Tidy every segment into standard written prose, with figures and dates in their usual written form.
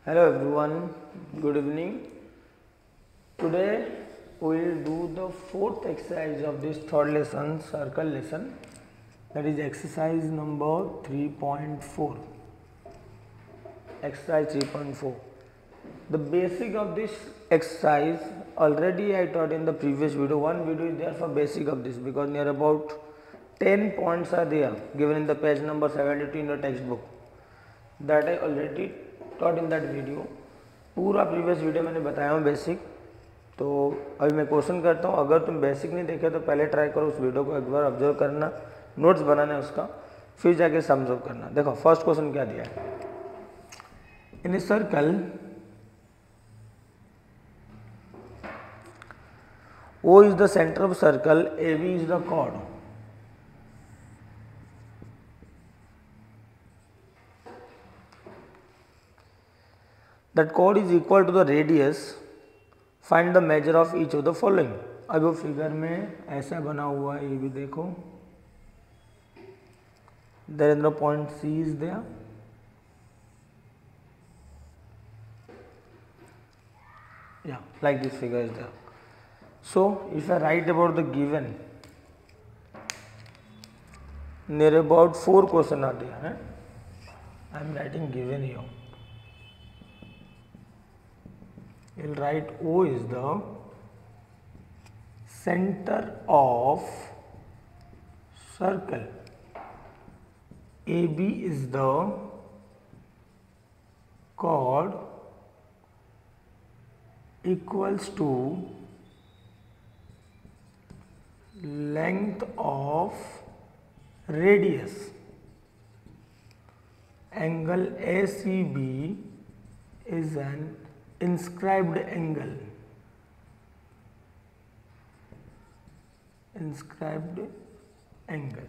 Hello everyone, good evening. Today we will do the fourth exercise of this third lesson, circle lesson, that is exercise number 3.4. Exercise 3.4. The basic of this exercise already I taught in the previous video. One video is there for basic of this because near about 10 points are there given in the page number 72 in the textbook. That I already taught in that video. पूरा previous video मैंने बताया हूँ basic. तो अभी मैं question करता हूँ, अगर तुम बेसिक नहीं देखे तो पहले ट्राई करो उस वीडियो को एक बार ऑब्जर्व करना, नोट्स बनाना है उसका, फिर जाके सम्स अप करना. देखो फर्स्ट क्वेश्चन क्या दिया है. In a circle O is the center of circle, AB is the chord. That chord is equal to the radius. Find the measure of each of the following. अब वो figure में ऐसा बना हुआ है, ये भी देखो. There is no point C is there. Yeah, like this figure is there. So if I write about the given, near about 4 questions are there. I am writing given here. You will write O is the center of circle, AB is the chord equals to length of radius. Angle ACB is an inscribed angle. Inscribed angle.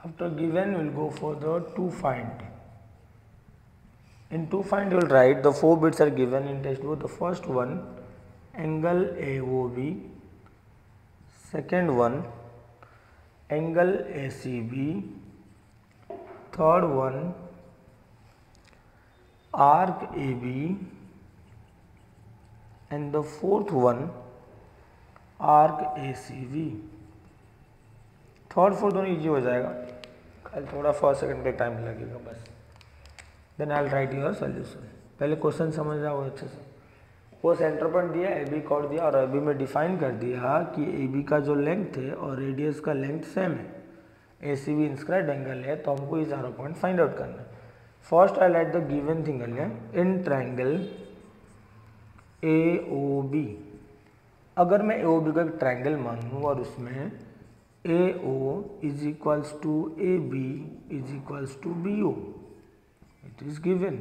After given, we will go for the to find. In to find, you will write the 4 bits are given in textbook. The first one, angle AOB. Second one, angle ACB. Third one, arc AB, and the fourth one, arc ACV. Third fourth दोनों easy हो जाएगा, कल थोड़ा first second का time लगेगा बस. Then I will write your solution. पहले question समझ जाओ अच्छे से. वो सेंटर पॉइंट दिया, ए बी कॉर्ड दिया और अभी में डिफाइन कर दिया कि ए बी का जो लेंथ है और रेडियस का लेंथ सेम है, ए सी बी इंस्क्राइब्ड एंगल है, तो हमको ये चारों पॉइंट फाइंड आउट करना है. First I write the given thing earlier. In triangle AOB, अगर मैं AOB को एक ट्रायंगल मानूँ और उसमें AO is equals to AB is equals to BO, it is given.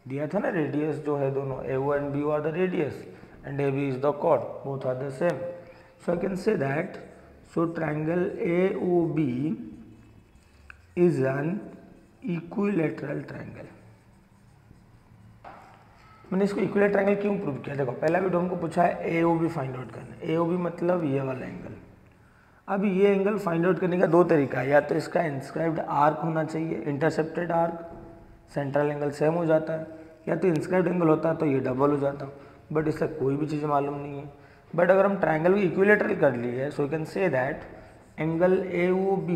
दिया था ना रेडियस जो है दोनों, AO and BO are the radius and AB is the chord, both are the same. So I can say that so triangle AOB is an equilateral triangle. मैंने इसको equilateral triangle क्यों prove किया? देखो पहला video हमको पूछा है AOB find out करना. AOB मतलब ये वाला एंगल. अब ये एंगल फाइंड आउट करने का दो तरीका है. या तो इसका इंस्क्राइब्ड आर्क होना चाहिए, intercepted arc, central angle same हो जाता है, या तो इंस्क्राइब्ड एंगल होता है तो ये डबल हो जाता. बट इसका कोई भी चीज़ मालूम नहीं है. बट अगर हम ट्रायंगल को इक्विलेटरल कर लिए है, so you can say that angle AOB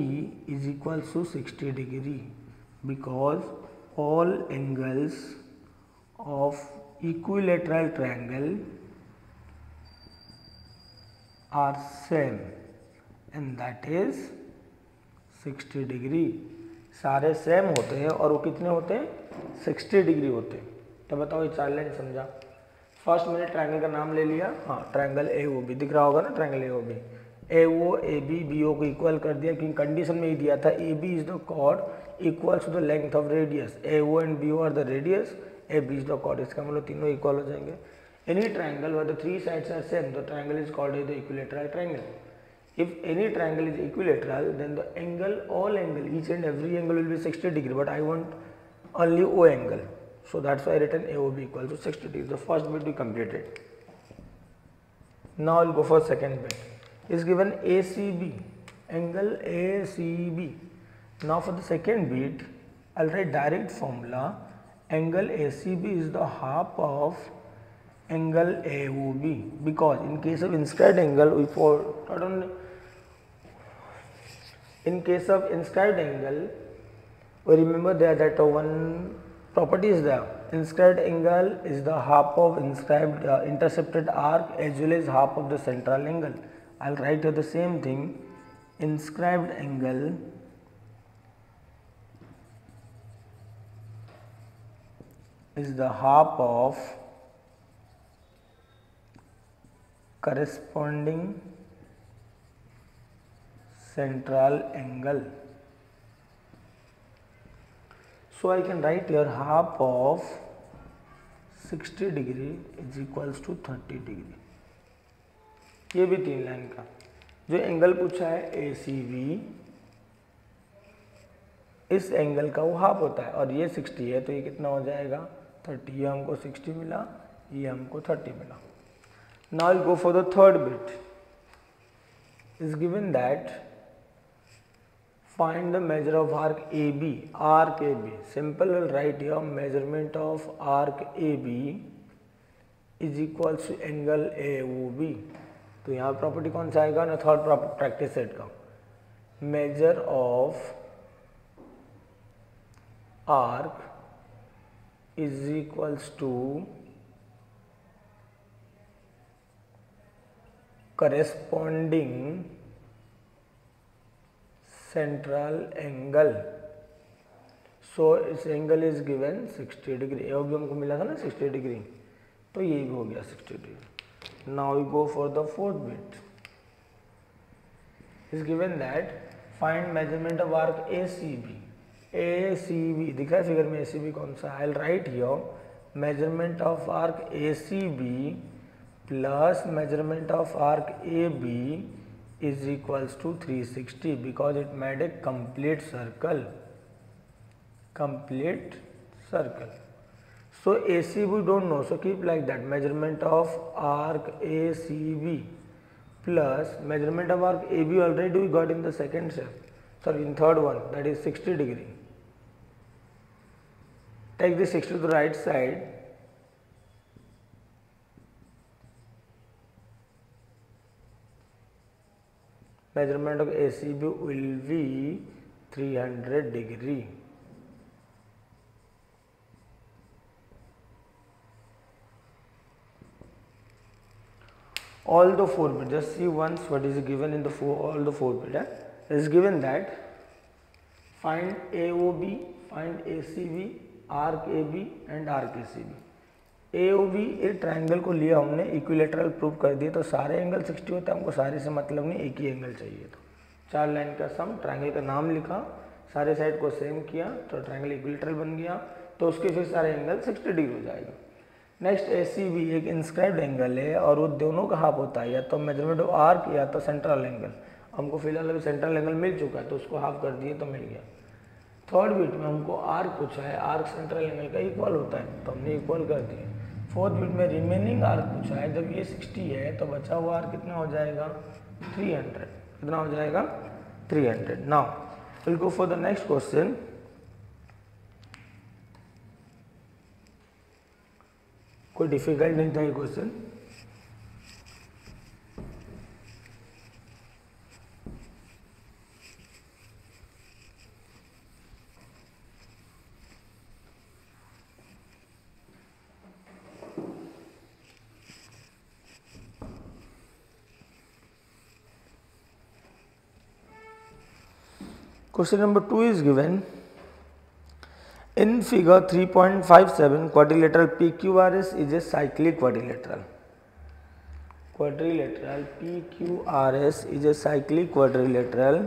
is equals to 60 degree. Because all angles of equilateral triangle are same and that is 60 degree. सारे सेम होते हैं और वो कितने होते हैं? 60 डिग्री होते हैं. तो बताओ ये 4 लाइन समझा. फर्स्ट मैंने ट्रायंगल का नाम ले लिया, हाँ ट्रायंगल AOB दिख रहा होगा ना, triangle AOB. AO AB BO को इक्वल कर दिया क्योंकि कंडीशन में ही दिया था AB is the chord equals to the length of radius. AO and BO are the radius, AB is the chord. इसका मतलब तीनों इक्वल हो जाएंगे. Any triangle where the 3 sides are same, the triangle is called the equilateral triangle. If any triangle is equilateral, then the angle, all angle, each and every angle will be 60 degree. But I want only O angle, so that's why I written AOB equals to 60 degree. The first bit we completed. Now I will go for second bit. Is given ACB, angle ACB. Now for the second bit, I will write direct formula. angle ACB is the half of angle AOB, because in case of inscribed angle we not only in case of inscribed angle we remember that one property is there. Inscribed angle is the half of inscribed intercepted arc as well as half of the central angle. I'll write here the same thing. Inscribed angle is the half of corresponding central angle. So I can write here half of 60 degree is equals to 30 degree. ये भी 3 line का जो angle पूछा है ACB, इस angle का वो half होता है और ये 60 है तो ये कितना हो जाएगा 30. ये हमको 60 मिला, ये हमको 30 मिला. Now I'll go for the third bit. Is given that find the measure of arc AB. Arc AB. Simple, will write here measurement of arc AB is equals to angle AOB. तो यहाँ property कौन सा आएगा ना, third practice set का. Measure of arc is equals to corresponding central angle. So इस angle is given 60 degree. ये भी हमको मिला था ना 60 डिग्री, तो ये भी हो गया 60 degree. Now we go for the fourth bit. Is given that find measurement of arc ACB. ACB दिख रहा है फिगर में, ACB कौन सा. आई will right here measurement of arc ACB plus measurement of arc AB is equals to 360 because it made a complete circle. So AC we don't know, so keep like that. Measurement of arc ACB plus measurement of arc AB already we got in the second step, sorry in third one, that is 60 degree. Take this 60 to the right side. Measurement of ACB will be 300 degree. All the 4 bits, just see once what is given in the all the 4 bits. It is given that find AOB, find ACB, arc AB and arc ACB. AOB एक triangle को लिया हमने, equilateral prove कर दिए, तो सारे angle 60 होते हैं, हमको सारे से मतलब नहीं, एक ही एंगल चाहिए. तो 4 लाइन का सम, ट्रायंगल का नाम लिखा, सारे साइड को सेम किया तो ट्रायंगल इक्विलेटरल बन गया, तो उसके फिर सारे एंगल 60 डिग्री हो जाएगा. नेक्स्ट ACB एक इंस्क्राइब्ड एंगल है और वो दोनों का हाफ होता है, या तो मेजरमेंट ऑफ आर्क या तो सेंट्रल एंगल. हमको फिलहाल अभी सेंट्रल एंगल मिल चुका है तो उसको हाफ कर दिए तो मिल गया. थर्ड बिट में हमको आर्क पूछा है, आर्क सेंट्रल एंगल का इक्वल होता है तो हमने इक्वल कर दिए. फोर्थ बिट में रिमेनिंग आर्क पूछा है, जब ये 60 है तो बचा हुआ आर्क कितना हो जाएगा 300. कितना हो जाएगा 300. Now will go for the next question. कोई डिफिकल्ट नहीं था ये question. Question number 2 is given. In figure 3.57, quadrilateral PQRS is a cyclic quadrilateral. Quadrilateral PQRS is a cyclic quadrilateral.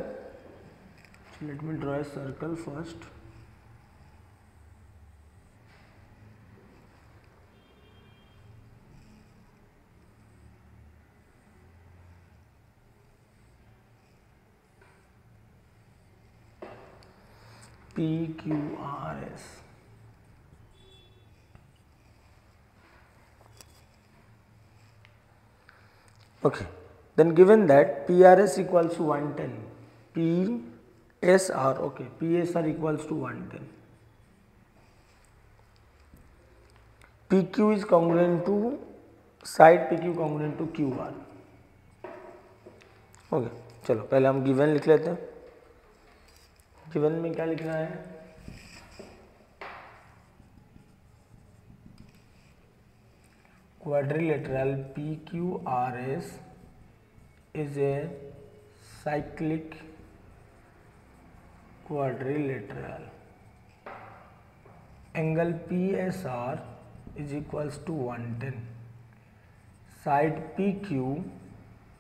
So let me draw a circle first. PQRS. Okay, then given that PRS equals to 110, PSR, okay, PSR equals to 110. PQ is congruent to side PQ congruent to QR. Okay चलो पहले हम given लिख लेते हैं। Given में क्या लिखना है, quadrilateral PQRS is a cyclic quadrilateral. Angle PSR is equals to 110. Side PQ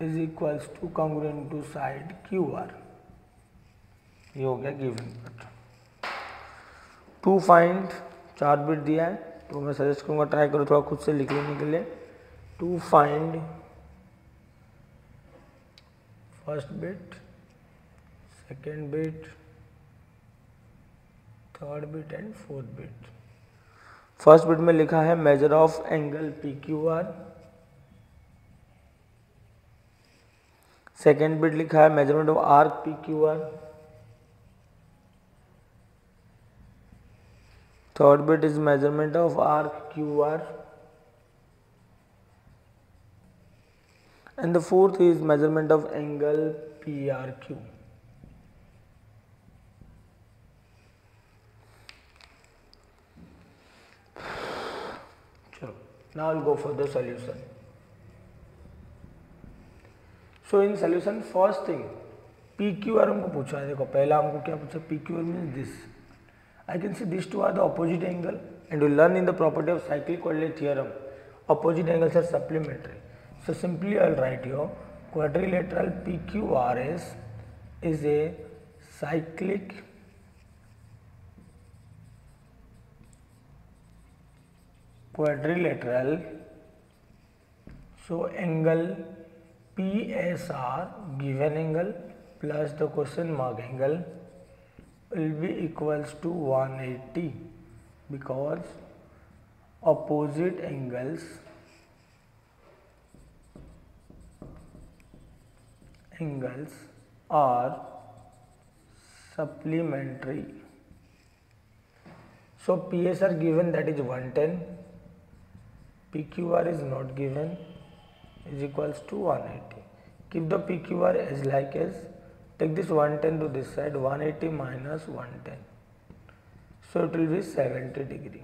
is equals to congruent to side QR. ये हो गया given part. To find 4 bit दिया है, तो मैं सजेस्ट करूँगा ट्राई करो थोड़ा खुद से लिख लेने के लिए। To find first bit, second bit, third bit and fourth bit. First bit में लिखा है measure of angle PQR, second bit लिखा है measurement of arc PQR, third bit is measurement of arc QR, and the fourth is measurement of angle PRQ. Chalo, now I'll go for the solution. So in solution first thing PQR हमको पूछा है। देखो पहला हमको क्या पूछा, PQR means this. I can see these two are the opposite angle, and we learn in the property of cyclic quadrilateral theorem opposite angles are supplementary. So simply I'll write here quadrilateral PQRS is a cyclic quadrilateral. So angle PSR given angle plus the question mark angle will be equals to 180 because opposite angles are supplementary. So PSR given, that is 110, PQR is not given, is equals to 180. Keep the PQR as like as, take this 110 to this side, 180 minus 110, so it will be 70 degree.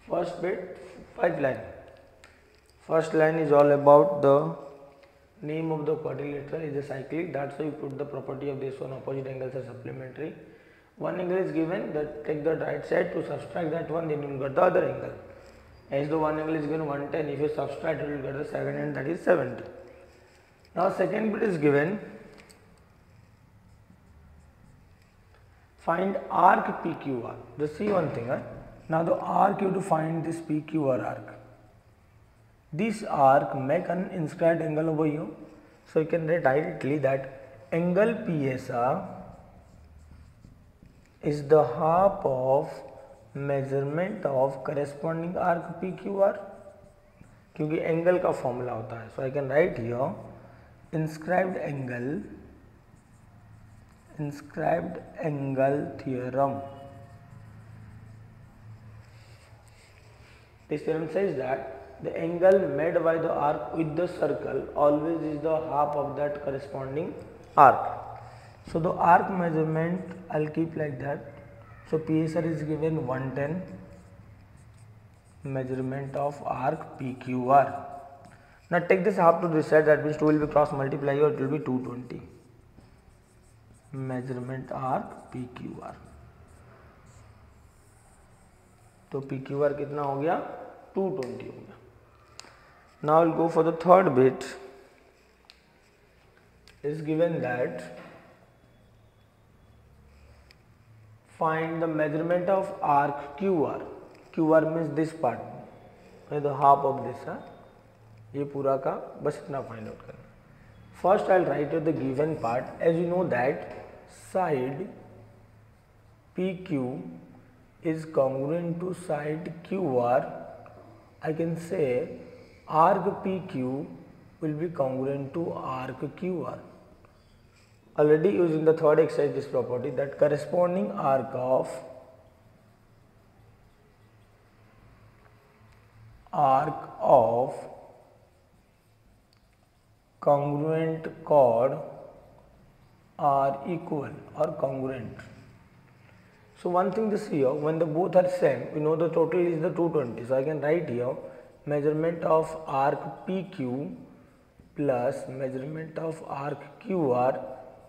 First bit, 5 line. First line is all about the name of the quadrilateral is a cyclic, that's why you put the property of this one, opposite angles are supplementary. One angle is given, that take the right side to subtract that one, then you will get the other angle. As the one angle is given 110, if you subtract you will get the second end, that is 70. Now second bit is given, find arc PQR. Just see one thing, now the arc you have to find this PQR arc. This arc make an inscribed angle over here, so you can write directly that angle PSR is the half of measurement of corresponding arc PQR, क्योंकि angle का formula होता है. So I can write here inscribed angle theorem. This theorem says that the angle made by the arc with the circle always is the half of that corresponding arc. So the arc measurement I'll keep like that. So PSR is given 110, measurement of arc PQR. Now take this half to this side, that means 2 will be cross multiply or it will be 220. Measurement arc PQR. तो PQR कितना हो गया, 220 हो गया. Now I'll go for the third bit. Is given that find the measurement of arc QR. QR means this part, the half of this. ये पूरा का बस इतना फाइंड आउट करना. First I'll write the given part. As you know that side PQ is congruent to side QR, I can say arc PQ will be congruent to arc QR. already used in the third exercise this property, that corresponding arc of congruent chord are equal or congruent. So one thing this here, when the both are same, we know the total is the 220. So I can write here measurement of arc PQ plus measurement of arc QR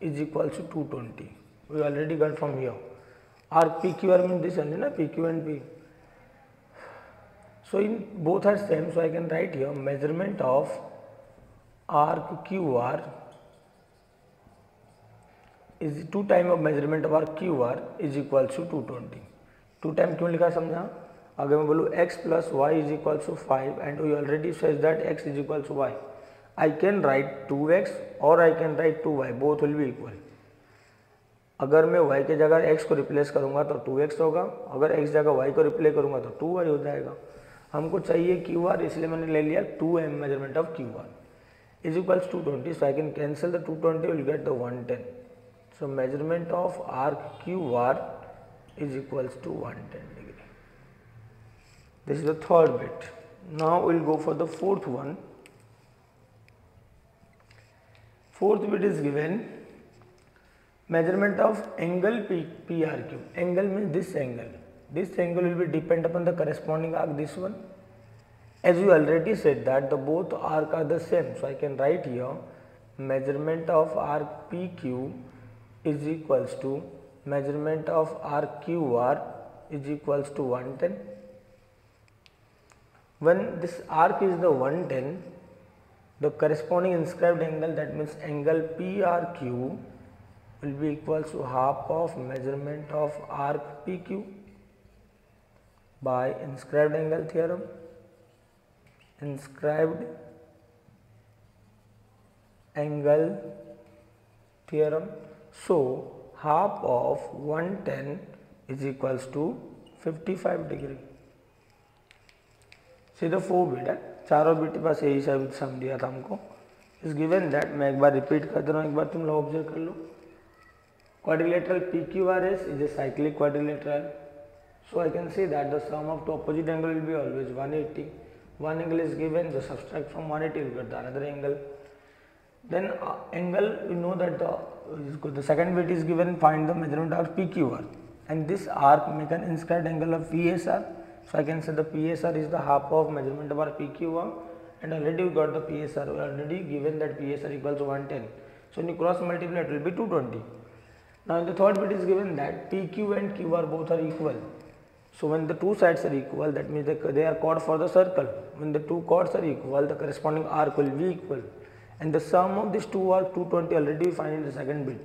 is equal to 220. We already got from here. Arc PQR means this only, na, PQ and P. So in both are same, so I can write here measurement of arc QR is 2 times of measurement of arc QR is equal to 220. 2 time क्यों लिखा समझा? अगर मैं बोलूँ x plus y is equal to 5 and we already says that x is equal to y, I can write 2x or I can write 2y, both will be equal. अगर मैं y के जगह x को replace करूँगा तो 2x होगा, अगर x जगह y को रिप्लेस करूँगा तो 2y हो जाएगा. हमको चाहिए QR, इसलिए मैंने ले लिया 2m measurement of QR is equals to 220. So I can cancel the 220, will get the 110. So measurement of arc QR is equals to 110 degree. This is the third bit. Now we will go for the fourth one. Fourth bit is given measurement of angle PRQ. Angle means this angle. This angle will be depend upon the corresponding arc, this one. As we already said that the both arc are the same. So I can write here measurement of arc PQ is equals to measurement of arc QR is equals to 110. When this arc is the 110, the corresponding inscribed angle, that means angle PRQ, will be equals to half of measurement of arc PQ by inscribed angle theorem. Inscribed angle theorem. So half of 110 is equals to 55 degree. See the 4 bit है, चारों bit पास यही सम दिया था हमको. इस given that मैं एक बार repeat कर दे रहा हूँ, एक बार तुम लोग ऑब्जर्व कर लो. Quadrilateral PQRS is a cyclic quadrilateral. So I can see that the sum of two opposite angle will be always 180. One angle is given, just subtract from 180, you get the another angle. Then angle, we know that the second bit is given, find the measurement of PQR, and this arc make an inscribed angle of PSR. So I can say the PSR is the half of measurement of our PQR, and already we got the PSR. We already given that PSR equals to 110. So when you cross multiply, it will be 220. Now in the third bit is given that PQ and QR both are equal. So when the two sides are equal, that means they are chord for the circle. When the two chords are equal, the corresponding arc will be equal. And the sum of these two are 220, already we find in the second bit.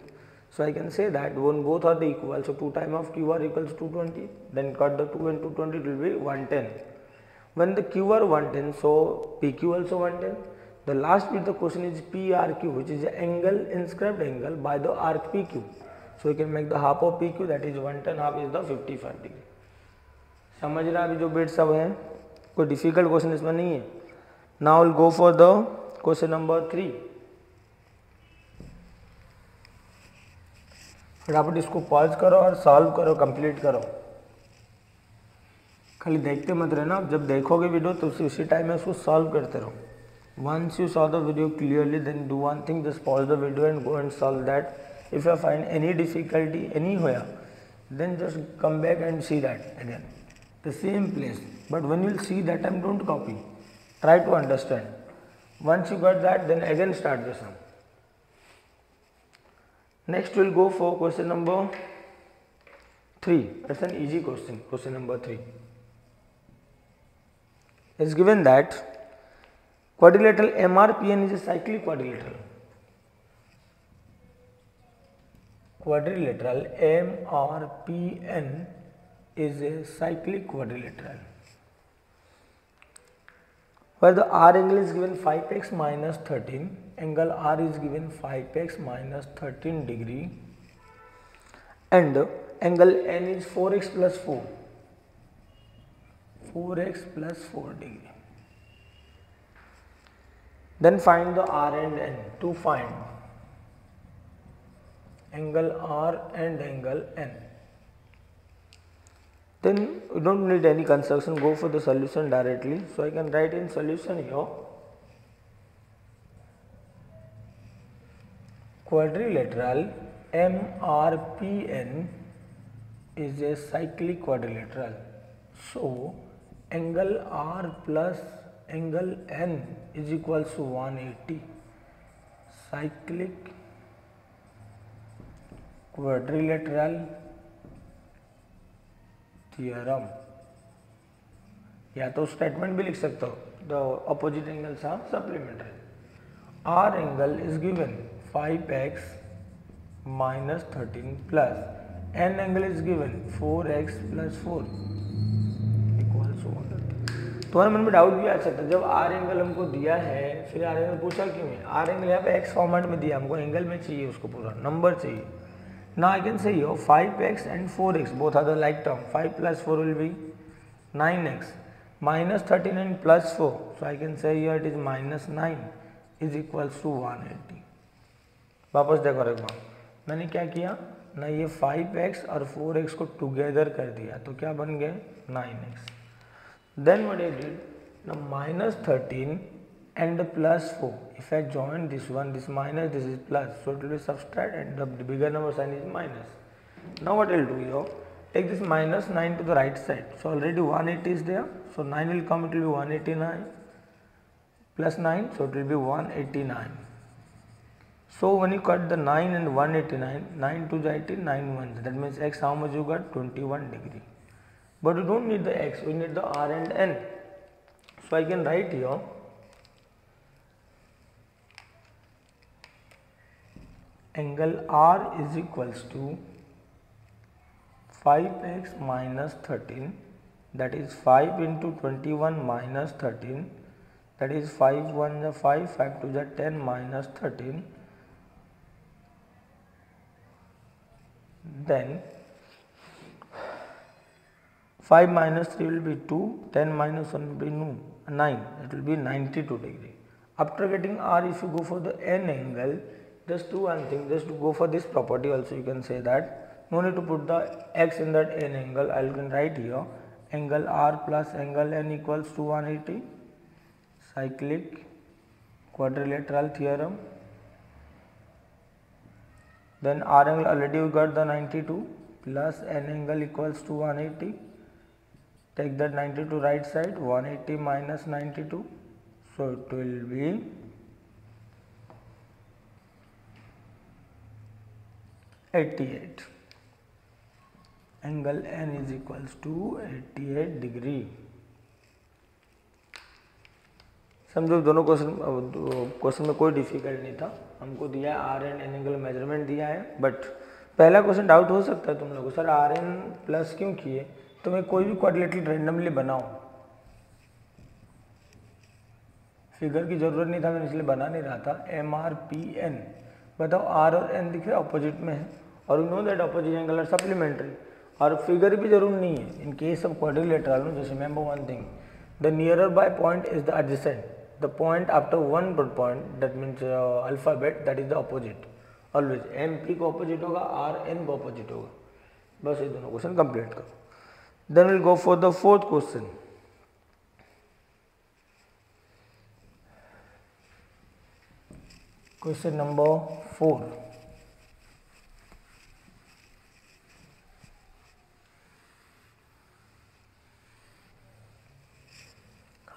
So I can say that when both are the equal, so 2 times of QR equals 220, then got the 2 and 220, it will be 110. When the QR 110, so PQ also 110. The last bit the question is PRQ, which is the angle, inscribed angle by the arc PQ. So you can make the half of PQ, that is 110, half is the 55 degree. समझ रहा अभी जो bit सब है, कोई difficult question इसमें नहीं है. Now will go for the question number 3. फटाफट इसको पॉज करो और सॉल्व करो, कंप्लीट करो. खाली देखते मत रहना, जब देखोगे वीडियो तो उसी टाइम में उसको सॉल्व करते रहो. Once you saw the video clearly, then do one thing, just pause the video and go and solve that. If you find any difficulty anywhere, then just come back and see that again, the same place. But when you will see that time, don't copy, try to understand. Once you got that, then again start the sum. Next we will go for question number 3. It's an easy question. Question number 3 is given that quadrilateral MRPN is a cyclic quadrilateral. Quadrilateral MRPN is a cyclic quadrilateral where the R angle is given 5x minus 13, angle R is given 5x minus 13 degree, and angle N is 4x plus 4, 4x plus 4 degree. Then find the R and N. To find angle R and angle N. Then we don't need any construction, go for the solution directly. So I can write in solution here, quadrilateral MRPN is a cyclic quadrilateral. So angle R plus angle N is equals to 180. Cyclic quadrilateral theorem. या तो statement भी लिख सकते हो, the opposite angles are supplementary. R angle is given 5x minus 13 plus N angle is given 4x plus 4 equals to 130. तुम्हारे मन में doubt भी आ सकता है, जब R एंगल हमको दिया है फिर R एंगल पूछा क्यों है. R एंगल यहाँ पे x फॉर्मेट में दिया, हमको एंगल में चाहिए, उसको पूरा नंबर चाहिए. Now I can say here 5x and 4x both are the like term. 5 plus 4 will be 9x minus 13 and plus 4. So I can say here it is minus 9 is equals to 180. वापस देखो एक बार, मैंने क्या किया ना, ये 5x और 4x को टुगेदर कर दिया तो क्या बन गए 9x. Then what I did, now minus 13 and plus 4, if I join this one, this minus, this is plus, so it will be subtract and the bigger number sign is minus. Now what I will do here, take this minus 9 to the right side, so already 180 is there, so 9 will come, it will be 189 plus 9, so it will be 189. So when you cut the 9 and 189, 9 to the 18, 9 1, that means x how much you got, 21 degree. But you don't need the x, we need the R and N. So I can write here angle R is equals to 5x minus 13, that is 5 into 21 minus 13, that is 5 1 the 5, 5 2 the 10 minus 13. Then 5 minus 3 will be 2, 10 minus 1 will be 9, it will be 92 degree. After getting R, if you go for the N angle, just do one thing, just to go for this property also you can say that, no need to put the x in that N angle, I can write here angle R plus angle N equals to 180, cyclic quadrilateral theorem. Then R angle already we got the 92 plus N angle equals to 180. Take that 92 right side, 180 minus 92, so it will be 88. Angle N is equals to 88 degree. समझो दोनों question में कोई difficult नहीं था, हमको दिया है are an angle measurement दिया है. बट पहला क्वेश्चन डाउट हो सकता है तुम लोगों को, सर आर एन प्लस क्यों किए. तो मैं कोई भी क्वाड्रिलेटरल रैंडमली बनाऊं, फिगर की जरूरत नहीं था, मैंने इसलिए बना नहीं रहा था. एम आर पी एन, बताओ आर और एन दिख रहे अपोजिट में है और you know that opposite angle are supplementary, और फिगर भी जरूर नहीं है. In case of quadrilateral no, just remember one thing, the nearer by point is the adjacent, the point after one point that means alphabet that is the opposite. Always M P को opposite होगा, R N को opposite होगा. बस ये दोनों question complete करो. Then we'll go for the fourth question. Question number 4.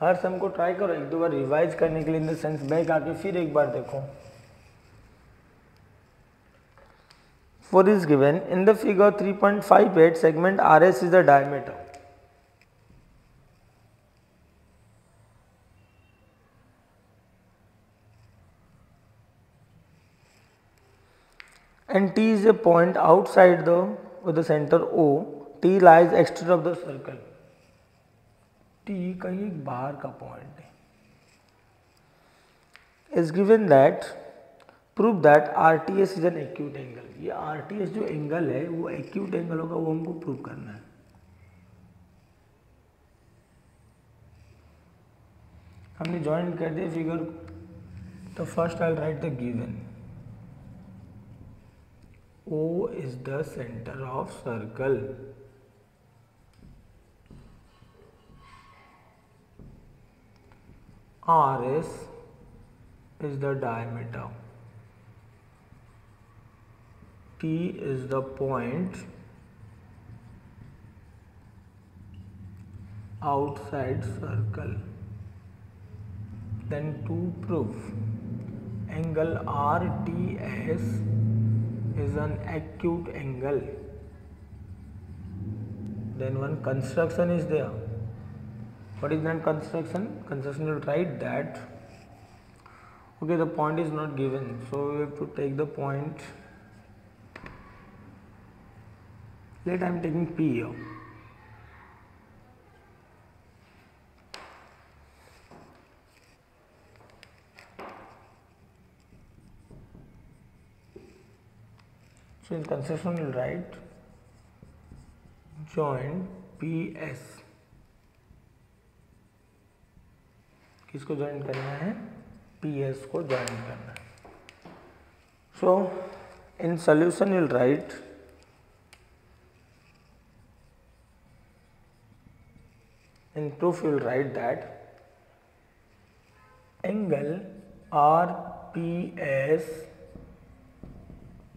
हर सम को try करो एक दो बार रिवाइज करने के लिए, इन द सेंस बैक आके फिर एक बार देखो. 4 is given in the figure 3.58 segment RS is the diameter. And T is a point outside with the center O. T lies exterior of the circle. T कहीं बाहर का point है. Is given that prove that R T S is an acute angle. ये R T S जो angle है वो acute angle होगा, वो हमको प्रूव करना है. हमने ज्वाइन कर दिया फिगर, तो first I right the given O is the center of circle. RS is the diameter. T is the point outside circle. Then to prove angle RTS is an acute angle, then one construction is there. What is that construction? Construction will write that, okay, the point is not given, so we have to take the point. Let I am taking P here. So in construction we will write joint PS. किसको join करना है? PS को join करना है. So in solution you will write in proof you will write that angle RPS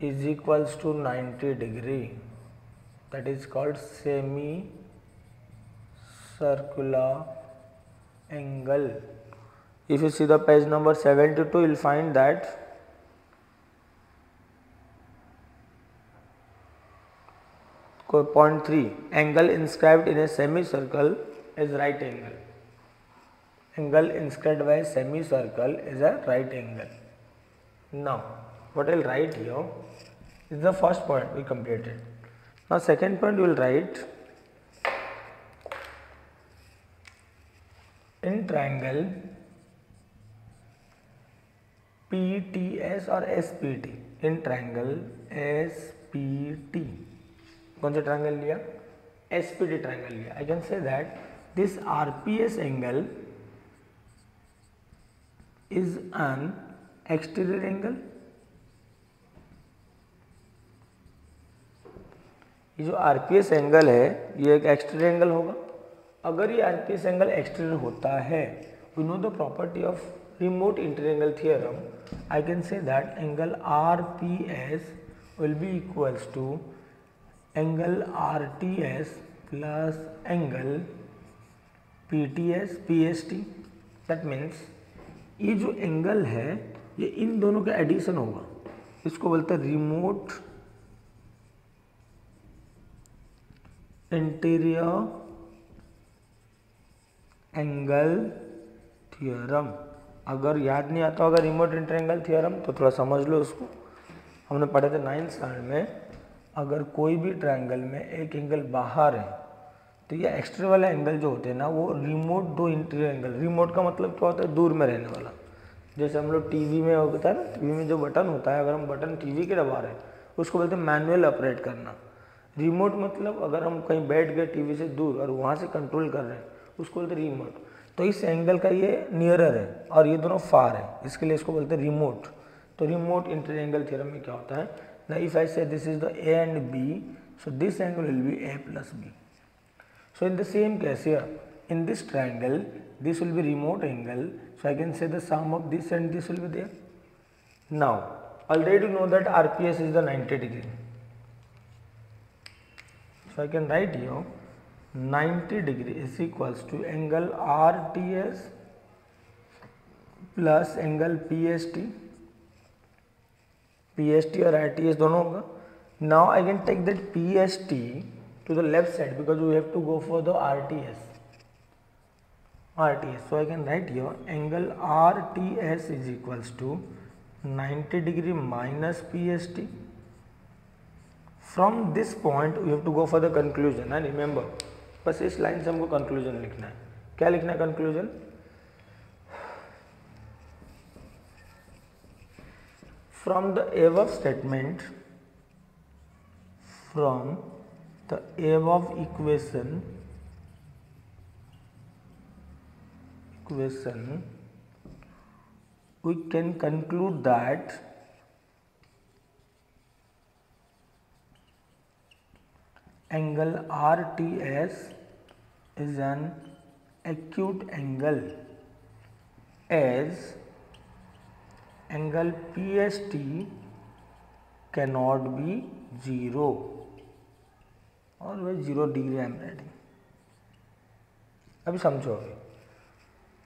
is equals to 90 degree. That is called semi circular angle. If you see the page number 72, you will find that point 3 angle inscribed in a semicircle is right angle. Angle inscribed by a semicircle is a right angle. Now what I will write here is the first point we completed. Now second point we will write in triangle PTS or SPT. In triangle SPT, कौन सा triangle लिया? SPT triangle लिया. I can say that this RPS angle is an exterior angle. ये जो RPS angle है ये एक exterior angle होगा. अगर ये RPS एंगल एक्सटीरियर होता है, we know the property of remote interior angle theorem, I can say that angle RPS will be equals to angle RTS plus angle PTS PST. दैट मीन्स ये जो एंगल है ये इन दोनों का एडिशन होगा. इसको बोलते हैं रिमोट इंटीरियर एंगल थ्योरम. अगर याद नहीं आता होगा रिमोट इंटीरियर एंगल थ्योरम तो थोड़ा समझ लो उसको. हमने पढ़े थे 9th स्टैंडर्ड में, अगर कोई भी ट्रायंगल में एक एंगल बाहर है तो ये एक्सट्रा वाला एंगल जो होते हैं ना वो रिमोट दो इंटीरियर एंगल. रिमोट का मतलब क्या होता है? दूर में रहने वाला. जैसे हम लोग टीवी में होता है ना, टीवी में जो बटन होता है, अगर हम बटन टीवी के दबा रहे हैं उसको बोलते हैं मैनुअल ऑपरेट करना. रिमोट मतलब अगर हम कहीं बैठ गए टीवी से दूर और वहाँ से कंट्रोल कर रहे हैं उसको बोलते हैं रिमोट. तो इस एंगल का ये नियरर है और ये दोनों फार है, इसके लिए इसको बोलते हैं रिमोट. तो रिमोट इंटीरियर एंगल थ्योरम में क्या होता है ना, if I say this is the A and B, so this angle will be A plus B. So in the same case here, in this triangle, this will be remote angle. So I can say the sum of this and this will be there. Now, already you know that RPS is the 90 degree. So I can write here 90 degree is equals to angle RTS plus angle PST. PST और RTS दोनों होगा. Now I can take that PST to the left side because we have to go for the RTS. So I can write here angle RTS is equals to 90 degree minus PST. From this point we have to go for the conclusion. And remember, बस इस line से हमको conclusion लिखना है. क्या लिखना है conclusion? From the above statement, from the above equation we can conclude that angle RTS is an acute angle as angle PST cannot be 0 और वह 0 डिग्री आई एम राइटिंग। अभी समझो, अभी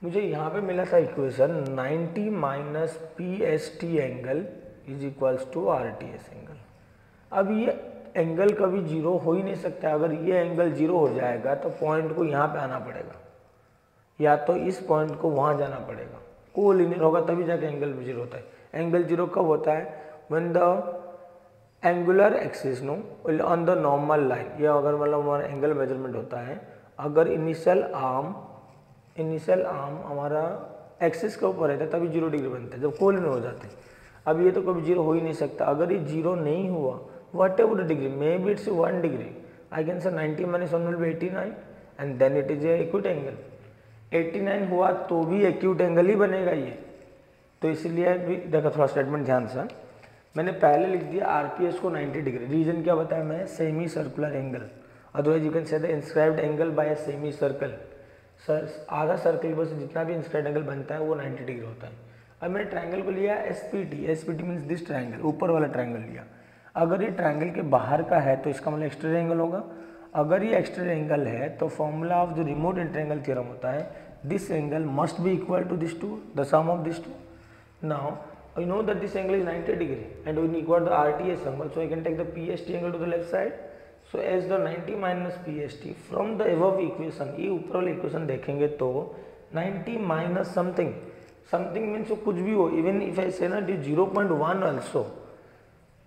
मुझे यहाँ पे मिला था equation 90 minus PST angle is equals to RTS angle. अब ये एंगल कभी जीरो हो ही नहीं सकता। अगर ये एंगल जीरो हो जाएगा तो पॉइंट को यहाँ पे आना पड़ेगा, या तो इस पॉइंट को वहाँ जाना पड़ेगा, कोलिनियर होगा तभी जाके एंगल जीरो होता है। एंगल जीरो कब होता है? When the angular axis know on the normal line, या अगर मतलब हमारा एंगल मेजरमेंट होता है, अगर इनिशियल आर्म हमारा एक्सिस के ऊपर रहता है तभी 0 डिग्री बनता है, जब कोलिनियर हो जाते हैं। अब ये तो कभी जीरो हो ही नहीं सकता। अगर ये जीरो नहीं हुआ, whatever degree, may be it's 1 degree, I can say 90 minus 1 will be 89 and then it is a acute angle. 89 हुआ तो भी एक्यूट एंगल ही बनेगा ये। तो इसलिए देखो थोड़ा स्टेटमेंट ध्यान से, मैंने पहले लिख दिया आरपीएस को 90 डिग्री। रीजन क्या बताया मैं? Semi circular angle, otherwise you can से the inscribed angle by a semi circle. Sir आधा सर्कल बस जितना भी इंस्क्राइब्ड एंगल बनता है वो 90 डिग्री होता है। अब मैंने ट्रायंगल को लिया SPT, SPT means this triangle, ऊपर वाला ट्रायंगल लिया। अगर ये ट्रायंगल के बाहर का है तो इसका मतलब एक्सटीरियर एंगल होगा। अगर ये एक्सटीरियर एंगल है तो formula of the remote inter angle theorem होता है this angle must be equal to this two, the sum of this two. Now you know that this angle is 90 degree and when you got the RTS angle, so I can take the PST angle to the left side. So as the 90 minus PST from the above equation, ये ऊपर वाले equation देखेंगे तो 90 minus something, something means कुछ भी हो, even if I say ना it is 0.1 also,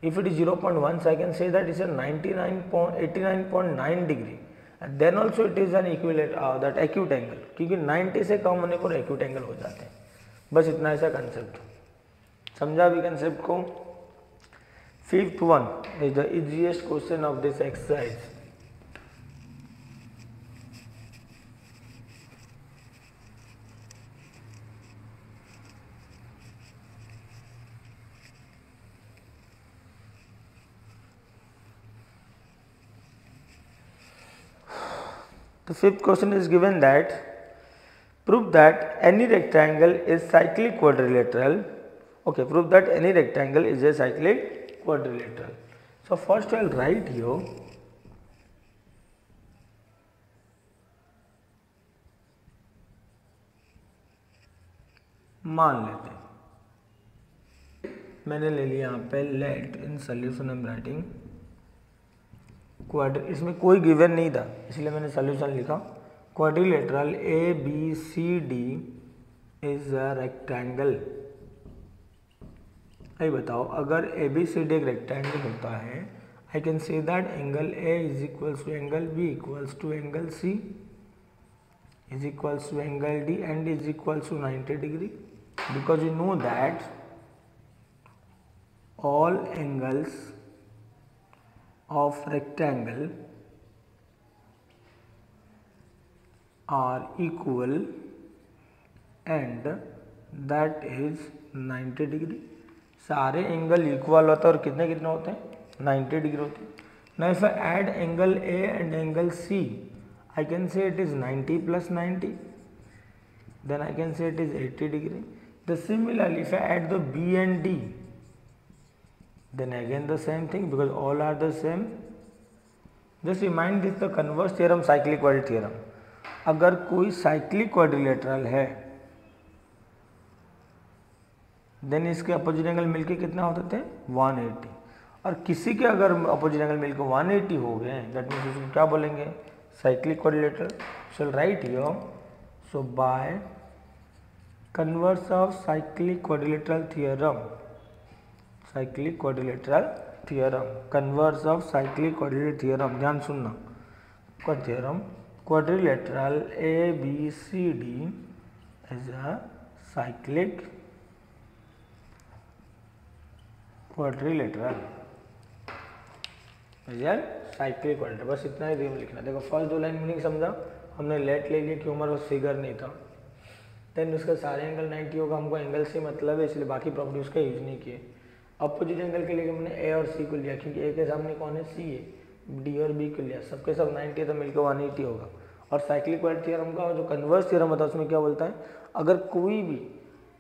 if it is 0.1 so I can say that it is a 89.9 degree and then also it is an equivalent that acute angle, क्योंकि 90 से कम होने पर acute angle हो जाते हैं। बस इतना ऐसा कंसेप्ट समझा भी कंसेप्ट को। 5th one is the easiest question of this exercise. The 5th question is given that prove that any rectangle is cyclic quadrilateral. Okay, prove that any rectangle is a cyclic quadrilateral. So first I will write here मान लेते हैं मैंने ले लिया यहाँ पे let in solution I am writing quad, इसमें कोई गिवन नहीं था इसलिए मैंने सोल्यूशन लिखा। Quadrilateral ABCD is a rectangle. अभी बताओ अगर ABCD एक रेक्टेंगल होता है, I can say that angle A is equals to angle B equals to angle C is equals to angle D and is equals to 90 degree, because you know that all angles of rectangle are equal and that is 90 degree. सारे angle equal होते हैं और कितने कितने होते हैं? 90 degree होते हैं। Now if I add angle A and angle C, I can say it is 90 plus 90, then I can say it is 80 degree. The similarly if I add the B and D, then again the same thing because all are the same. Just remind this the converse theorem, cyclic quadrilateral theorem. अगर कोई cyclic quadrilateral है then इसके opposite angle मिलके कितना होते थे? 180। और किसी के अगर अपोजिट एंगल मिलके 180 हो गए दैट मीन्स उसको क्या बोलेंगे? cyclic quadrilateral. So write here, so by converse of cyclic quadrilateral theorem, cyclic quadrilateral theorem, converse of cyclic quadrilateral theorem, ध्यान सुनना, theorem quadrilateral ABCD is a cyclic quadrilateral, cyclic quadrilateral. बस इतना ही में लिखना। देखो फर्स्ट दो लाइन मीनिंग समझा, हमने लेट ले लिया क्यों हमारा फिगर नहीं था। देन उसका सारे एंगल 90 होगा, हमको एंगल से मतलब है इसलिए बाकी प्रॉपर्टी उसका यूज नहीं किए। अपोजिट एंगल के लिए मैंने A और C को लिया क्योंकि A के सामने कौन है? C है, डी और बी के लिए सबके सब 90 तो मिलकर 180 होगा। और साइक्लिक क्वाड्रेटिक थ्योरम का जो कन्वर्स थ्योरम होता है उसमें क्या बोलता है, अगर कोई भी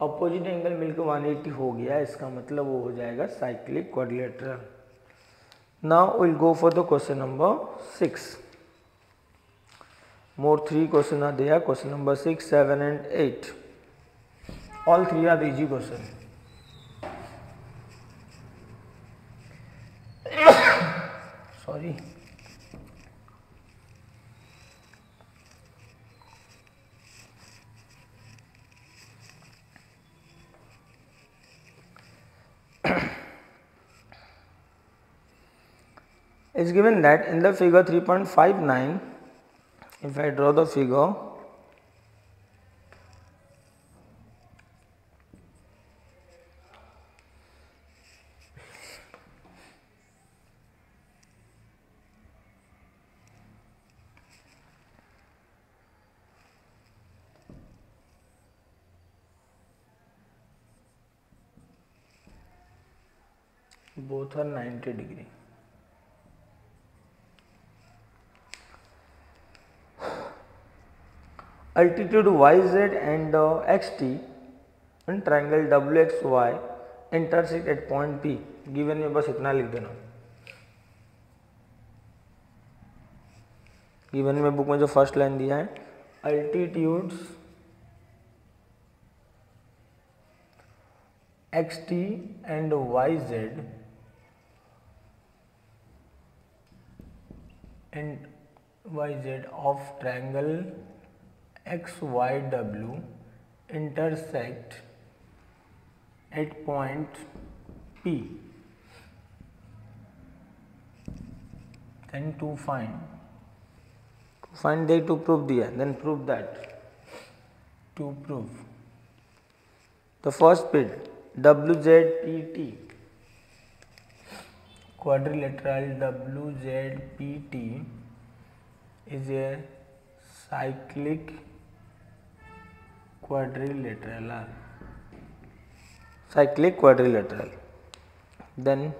अपोजिट एंगल मिलकर 180 हो गया इसका मतलब वो हो जाएगा cyclic quadrilateral. Now will go for the question number 6. More 3 questions are there. Question number 6, 7 and 8. All 3 are easy question. Sorry. It's given that in the figure 3.59, if I draw the figure, both are 90 degree. Altitude yz and xt in triangle wxy intersect at point P. Given में बस इतना लिख देना. Given में book में जो first line दिया है, altitudes xt and yz of triangle xyw intersect at point P. Then to find they to prove दिया, then prove that. To prove the first bit WZPT quadrilateral WZPT is a cyclic quadrilateral. Then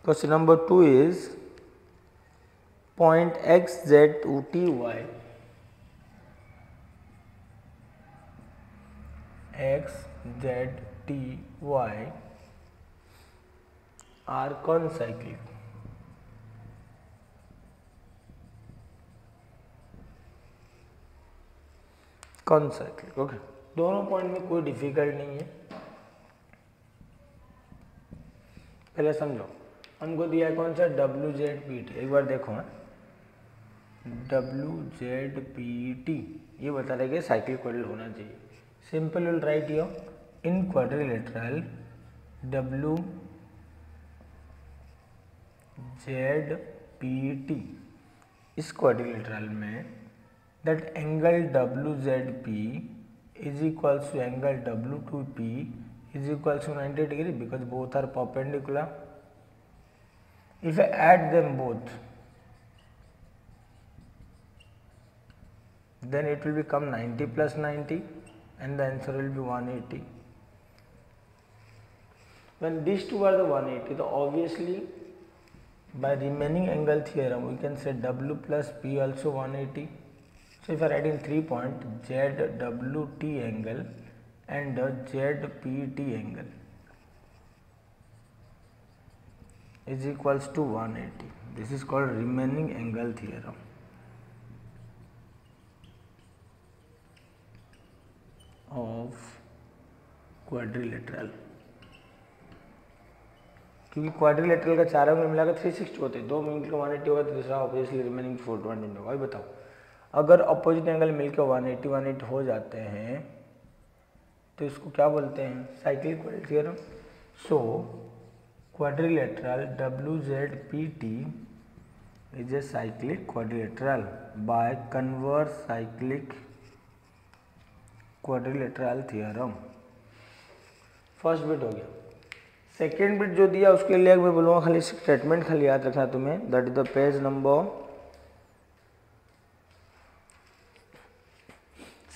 question number 2 is point xz to ty are concyclic. Okay, दोनों point में कोई difficult नहीं है. पहले समझो, हमको दिया कौन सा WZPT. एक बार देखो, WZPT ये बता रहे कि साइक्लिक क्वाड्रिलेटरल होना चाहिए. Simple will write here in quadrilateral WZPT. इस क्वाड्रिलेटरल में that angle WZP is equals to angle W2P is equals to 90 degree because both are perpendicular. If I add them both, then it will become 90 plus 90 and the answer will be 180. When these two are the 180, so obviously by remaining angle theorem we can say W plus P also 180. So if I write in 3 point ZWT angle and ZPT angle is equals to 180. This is called remaining angle theorem. Of quadrilateral. क्योंकि quadrilateral का चारों में मिलाकर 360 होते हैं, 2 में मिलकर 180 होगा तो दूसरा ऑब्वियसली रिमेनिंग 420 होगा. भाई बताओ, अगर अपोजिट एंगल मिलकर 180 हो जाते हैं तो इसको क्या बोलते हैं, cyclic quadrilateral theorem. So quadrilateral WZPT is a cyclic quadrilateral by converse cyclic quadrilateral theorem. First bit हो गया. सेकेंड बिट जो दिया उसके लिए मैं बोलूँगा खाली स्टेटमेंट खाली याद रखना तुम्हें. That is the page number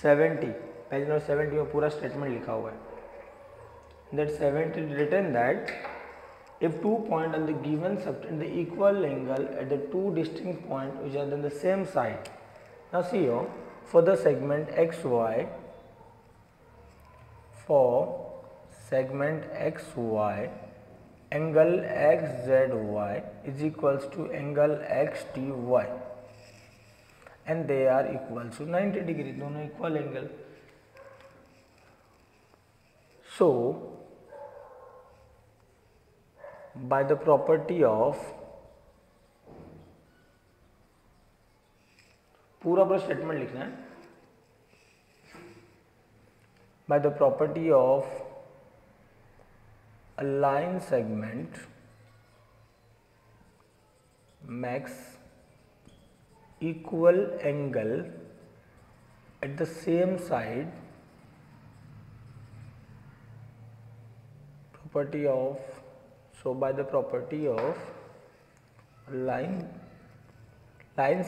70. Page number 70 में पूरा स्टेटमेंट लिखा हुआ है. That 70 written that if two points on the given subtend the equal angle at the two distinct points which are on the same side. Now see here, for the segment xy, angle xzy is equals to angle xty and they are equal to 90 degree, दोनों equal angle. So by the property of, पूरा statement लिखना है, by the property of a line segment makes equal angle at the same side, property of, so by the property of line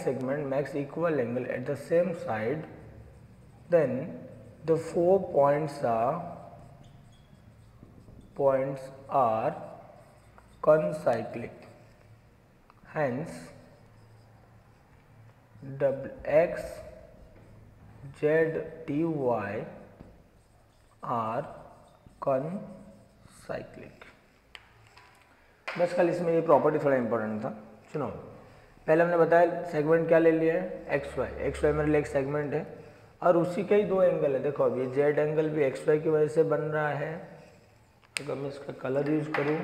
segment makes equal angle at the same side, then the 4 points are concyclic. Hence x, z, t, y are concyclic. बस कल इसमें ये property थोड़ा important था, सुनो। पहले हमने बताया सेगमेंट क्या ले लिया है, एक्स वाई मेरे लिए एक सेगमेंट है और उसी के ही दो एंगल है। देखो अभी जेड एंगल भी एक्स वाई की वजह से बन रहा है, तो मैं इसका कलर यूज करूँ,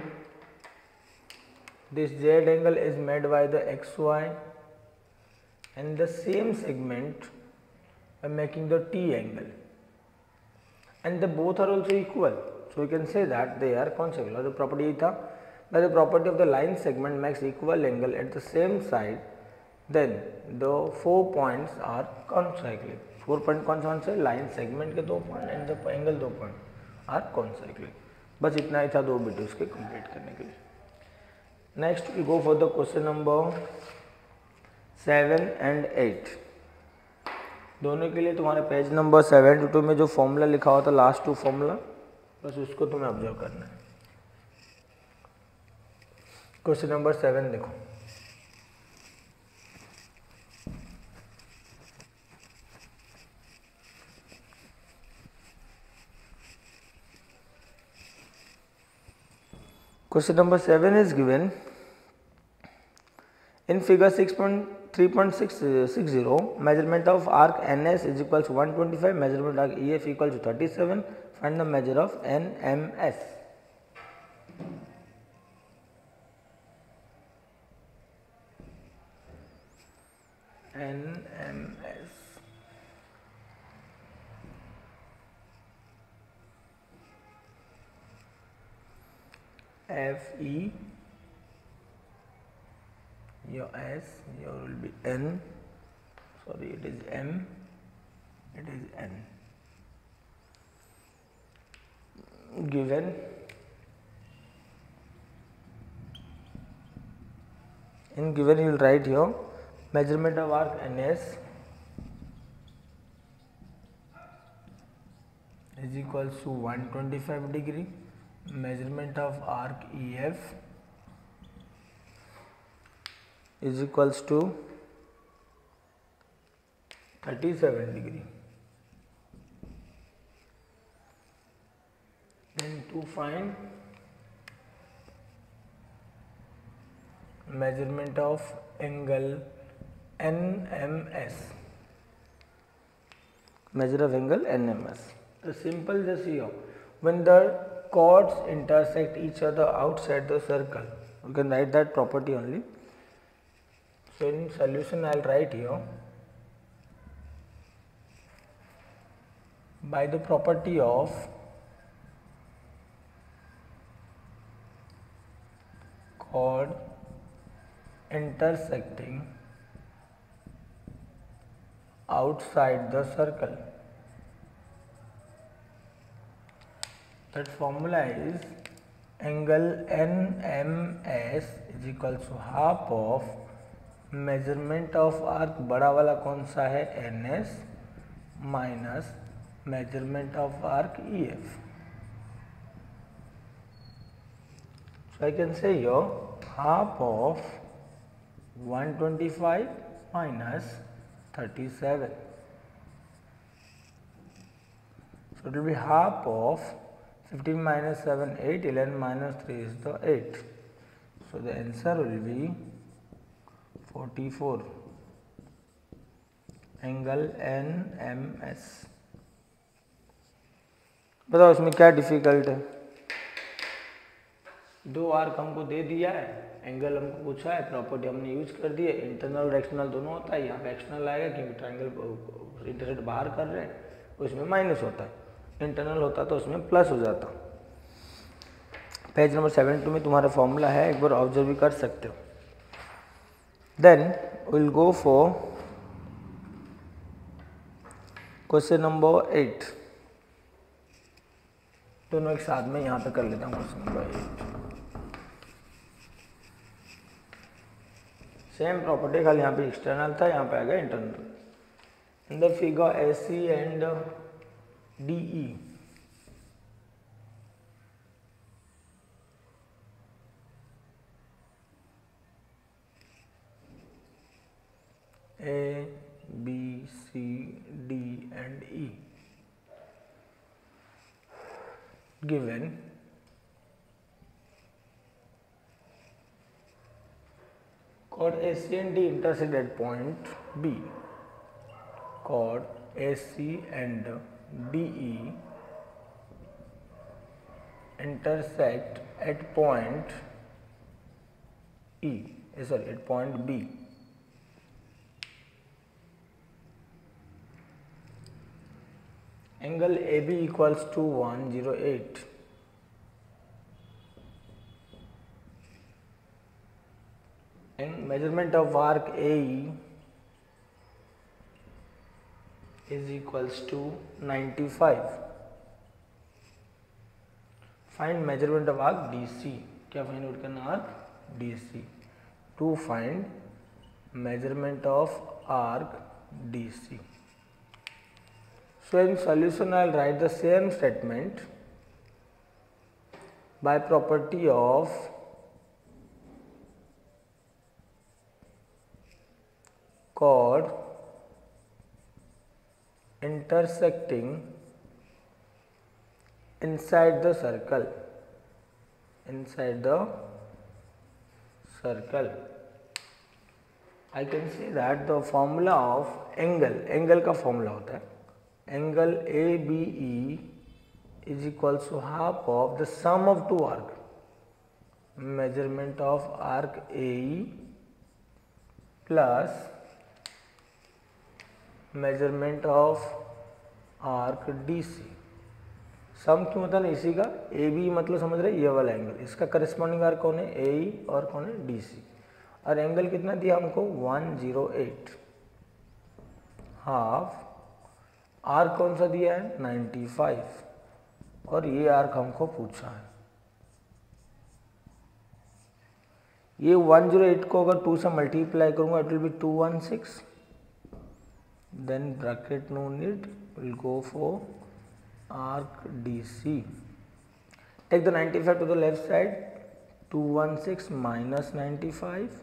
this Z angle is made by the X Y and the same segment by making the T angle, and the both are also equal, so you can say that they are consecutive. The property था, by the property of the line segment makes equal angle at the same side, then the 4 points are concyclic. 4 point कौन से, line segment के 2 point and the angle 2 point are concyclic. बस इतना ही था 2 videos के complete करने के लिए। Next we go for the question number 7 and 8। दोनों के लिए तुम्हारे पेज नंबर 72 में जो फॉर्मूला लिखा हुआ था, लास्ट 2 फॉर्मूला, बस उसको तुम्हें ऑब्जर्व करना है। क्वेश्चन नंबर 7 देखो, question number 7 is given in figure 3.60 measurement of arc NS is equals to 125, measurement arc EF equals to 37, find the measure of NMS। NMS FE, your S, your will be N, sorry it is M, it is N. Given in given you will write here measurement of arc NS is equals to 125 degree, measurement of arc EF is equals to 37 degree. Then to find measurement of angle NMS, measure of angle NMS. The simple just here, when the chords intersect each other outside the circle, you can write that property only. So in solution I will write here, by the property of chord intersecting outside the circle, that formula is angle NMS is equal to half of measurement of arc, बड़ा वाला कौन सा है NS, minus measurement of arc EF. So So I can say here half of 125 minus 37. So it will be half of 15 minus 7, 8, 11 minus 3 is the 8. So the answer will be 44. Angle NMS. बताओ इसमें क्या difficult है? दो arc हमको दे दिया है, angle हमको पूछा है, प्रॉपर्टी हमने यूज कर दी है, इंटरनल और एक्सटर्नल दोनों होता है, यहाँ पे एक्सटर्नल आएगा क्योंकि ट्रायंगल इंटरसेक्ट बाहर कर रहे हैं, उसमें माइनस होता है, इंटरनल होता तो उसमें प्लस हो जाता। पेज नंबर 72 में तुम्हारा फॉर्मूला है, एक बार ऑब्जर्व भी कर सकते हो। Then will go for question number 8। दोनों एक साथ में यहाँ पे कर लेता हूँ। क्वेश्चन नंबर 8 सेम प्रॉपर्टी, खाली यहाँ पे एक्सटर्नल था, यहाँ पे आ गया internal. In the figure AC and DE A, B, C, D and E given chord AC and D intersect at point B. Chord AC and DE intersect at point at point B. Angle AB equals to 108. And measurement of arc AE is equals to 95. Find measurement of arc DC. क्या find out करना? Arc DC. To find measurement of arc DC. So in solution I will write the same statement by property of chord intersecting inside the circle. I can say that the formula of angle का formula होता है, angle ABE is equals to half of the sum of two arc, measurement of arc AE plus measurement of arc DC. सम क्यों होता है ना इसी का? AB मतलब समझ रहे ये वाला एंगल, इसका करस्पॉन्डिंग आर्क कौन है? AE और कौन है? DC। और एंगल कितना दिया हमको? 108। हाफ आर्क कौन सा दिया है? 95। और ये आर्क हमको पूछा है। ये 108 को अगर 2 से मल्टीप्लाई करूंगा it will be 216। Then bracket no need, will go for arc DC. Take the 95 to the left side. 216 minus 95.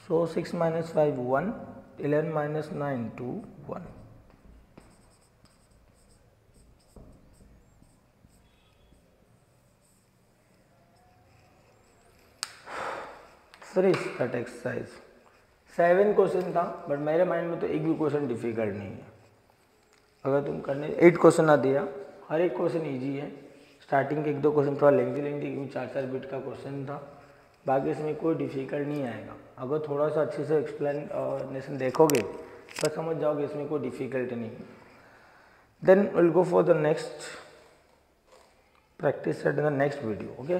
So 6 minus 5 1. 11 minus 9 2 1. Finish that exercise. 7 question था, बट मेरे माइंड में तो एक भी क्वेश्चन डिफिकल्ट नहीं है। अगर तुम करने 8 क्वेश्चन ना दिया, हर एक क्वेश्चन इजी है। स्टार्टिंग के 1-2 क्वेश्चन थोड़ा लेंथी क्योंकि 4-4 बिट का क्वेश्चन था, बाकी इसमें कोई डिफिकल्ट नहीं आएगा। अगर थोड़ा सा अच्छे से एक्सप्लेनेशन देखोगे तो समझ जाओगे इसमें कोई डिफिकल्ट नहीं। Then will go for the next practice set in the next video. Okay.